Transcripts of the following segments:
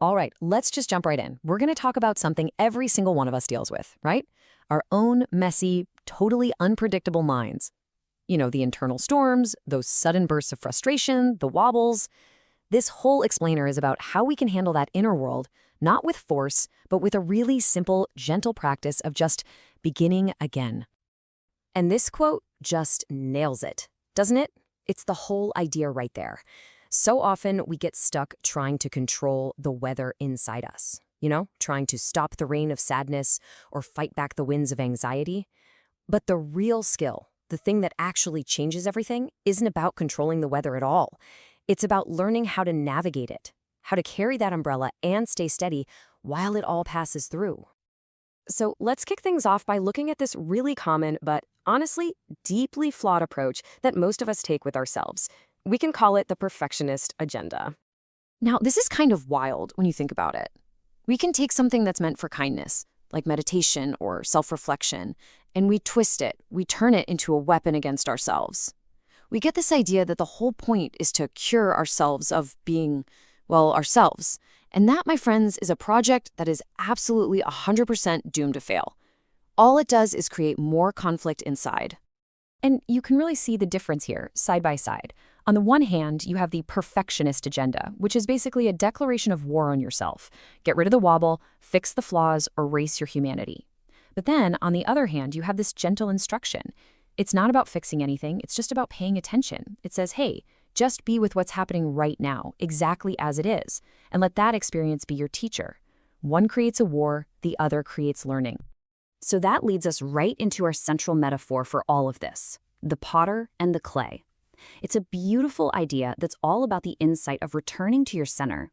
All right, let's just jump right in. We're going to talk about something every single one of us deals with, right? Our own messy, totally unpredictable minds. You know, the internal storms, those sudden bursts of frustration, the wobbles. This whole explainer is about how we can handle that inner world, not with force, but with a really simple, gentle practice of just beginning again. And this quote just nails it, doesn't it? It's the whole idea right there. So often we get stuck trying to control the weather inside us, trying to stop the rain of sadness or fight back the winds of anxiety. But the real skill, the thing that actually changes everything, isn't about controlling the weather at all. It's about learning how to navigate it, how to carry that umbrella and stay steady while it all passes through. So let's kick things off by looking at this really common, but honestly, deeply flawed approach that most of us take with ourselves. We can call it the perfectionist agenda. Now, this is kind of wild when you think about it. We can take something that's meant for kindness, like meditation or self-reflection, and we twist it, we turn it into a weapon against ourselves. We get this idea that the whole point is to cure ourselves of being, well, ourselves. And that, my friends, is a project that is absolutely 100% doomed to fail. All it does is create more conflict inside. And you can really see the difference here, side by side. On the one hand, you have the perfectionist agenda, which is basically a declaration of war on yourself. Get rid of the wobble, fix the flaws, erase your humanity. But then, on the other hand, you have this gentle instruction. It's not about fixing anything, it's just about paying attention. It says, hey, just be with what's happening right now, exactly as it is, and let that experience be your teacher. One creates a war, the other creates learning. So that leads us right into our central metaphor for all of this, the potter and the clay. It's a beautiful idea that's all about the insight of returning to your center.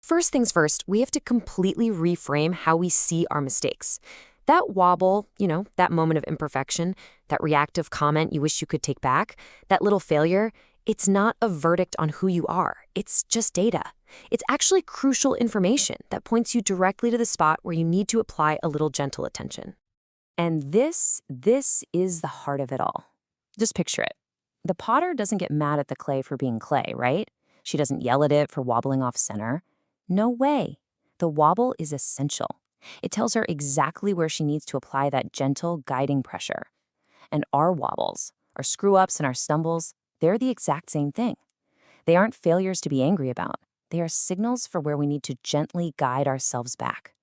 First things first, we have to completely reframe how we see our mistakes. That wobble, that moment of imperfection, that reactive comment you wish you could take back, that little failure, it's not a verdict on who you are. It's just data. It's actually crucial information that points you directly to the spot where you need to apply a little gentle attention. And this is the heart of it all. Just picture it. The potter doesn't get mad at the clay for being clay, right? She doesn't yell at it for wobbling off center. No way. The wobble is essential. It tells her exactly where she needs to apply that gentle, guiding pressure. And our wobbles, our screw-ups and our stumbles, they're the exact same thing. They aren't failures to be angry about. They are signals for where we need to gently guide ourselves back.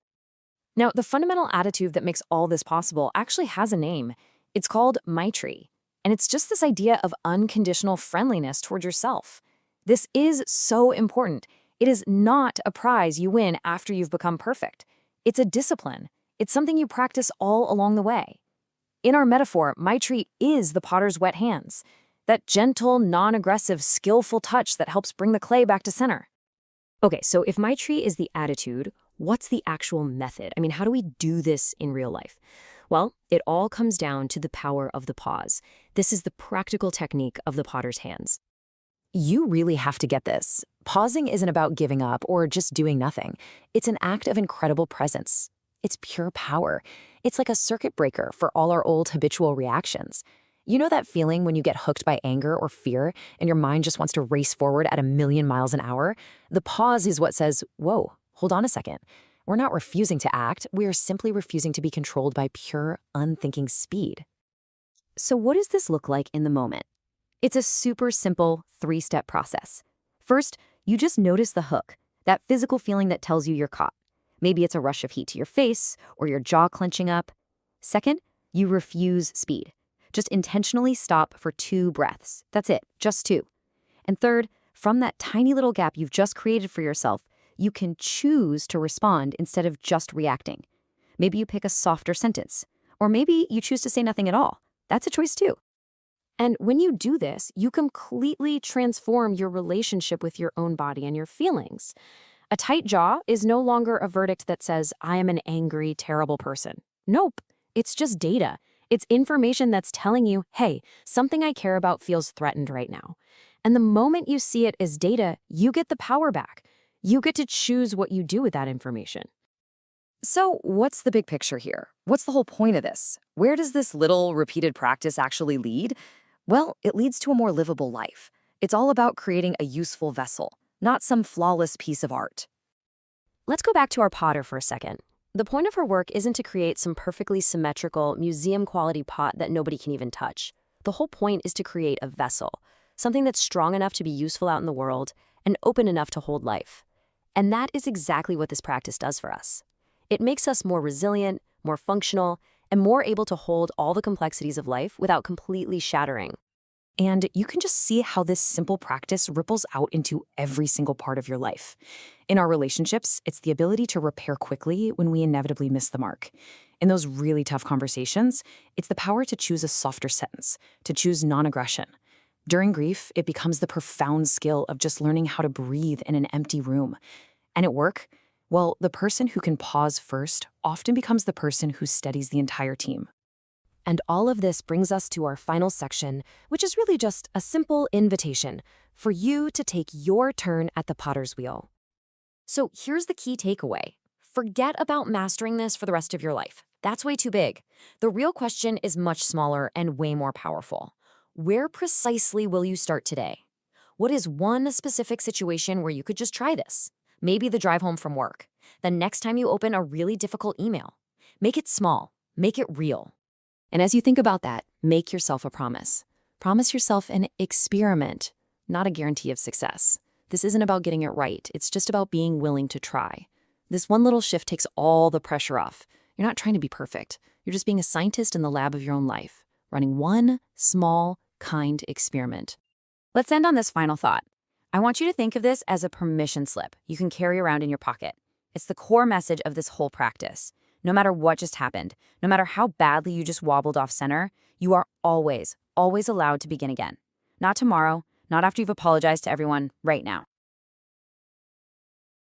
Now, the fundamental attitude that makes all this possible actually has a name. It's called Maitri. And it's just this idea of unconditional friendliness toward yourself. This is so important. It is not a prize you win after you've become perfect. It's a discipline. It's something you practice all along the way. In our metaphor, Maitri is the potter's wet hands. That gentle, non-aggressive, skillful touch that helps bring the clay back to center. Okay, so if Maitri is the attitude, what's the actual method? I mean, how do we do this in real life? Well, it all comes down to the power of the pause. This is the practical technique of the potter's hands. You really have to get this. Pausing isn't about giving up or just doing nothing. It's an act of incredible presence. It's pure power. It's like a circuit breaker for all our old habitual reactions. You know that feeling when you get hooked by anger or fear and your mind just wants to race forward at 1,000,000 miles an hour? The pause is what says, whoa, hold on a second. We're not refusing to act. We are simply refusing to be controlled by pure, unthinking speed. So what does this look like in the moment? It's a super simple 3-step process. First, you just notice the hook, that physical feeling that tells you you're caught. Maybe it's a rush of heat to your face or your jaw clenching up. Second, you refuse speed. Just intentionally stop for 2 breaths. That's it, just 2. And third, from that tiny little gap you've just created for yourself, you can choose to respond instead of just reacting. Maybe you pick a softer sentence, or maybe you choose to say nothing at all. That's a choice too. And when you do this, you completely transform your relationship with your own body and your feelings. A tight jaw is no longer a verdict that says, I am an angry, terrible person. Nope, it's just data. It's information that's telling you, hey, something I care about feels threatened right now. And the moment you see it as data, you get the power back. You get to choose what you do with that information. So what's the big picture here? What's the whole point of this? Where does this little repeated practice actually lead? Well, it leads to a more livable life. It's all about creating a useful vessel, not some flawless piece of art. Let's go back to our potter for a second. The point of her work isn't to create some perfectly symmetrical, museum-quality pot that nobody can even touch. The whole point is to create a vessel, something that's strong enough to be useful out in the world and open enough to hold life. And that is exactly what this practice does for us. It makes us more resilient, more functional, and more able to hold all the complexities of life without completely shattering. And you can just see how this simple practice ripples out into every single part of your life. In our relationships, it's the ability to repair quickly when we inevitably miss the mark. In those really tough conversations, it's the power to choose a softer sentence, to choose non-aggression. During grief, it becomes the profound skill of just learning how to breathe in an empty room. And at work, well, the person who can pause first often becomes the person who steadies the entire team. And all of this brings us to our final section, which is really just a simple invitation for you to take your turn at the potter's wheel. So here's the key takeaway. Forget about mastering this for the rest of your life. That's way too big. The real question is much smaller and way more powerful. Where precisely will you start today? What is one specific situation where you could just try this? Maybe the drive home from work. The next time you open a really difficult email. Make it small. Make it real. And as you think about that, make yourself a promise. Promise yourself an experiment, not a guarantee of success. This isn't about getting it right. It's just about being willing to try. This one little shift takes all the pressure off. You're not trying to be perfect. You're just being a scientist in the lab of your own life, running one small, kind experiment. Let's end on this final thought. I want you to think of this as a permission slip you can carry around in your pocket. It's the core message of this whole practice. No matter what just happened, no matter how badly you just wobbled off center, you are always, always allowed to begin again. Not tomorrow, not after you've apologized to everyone, right now.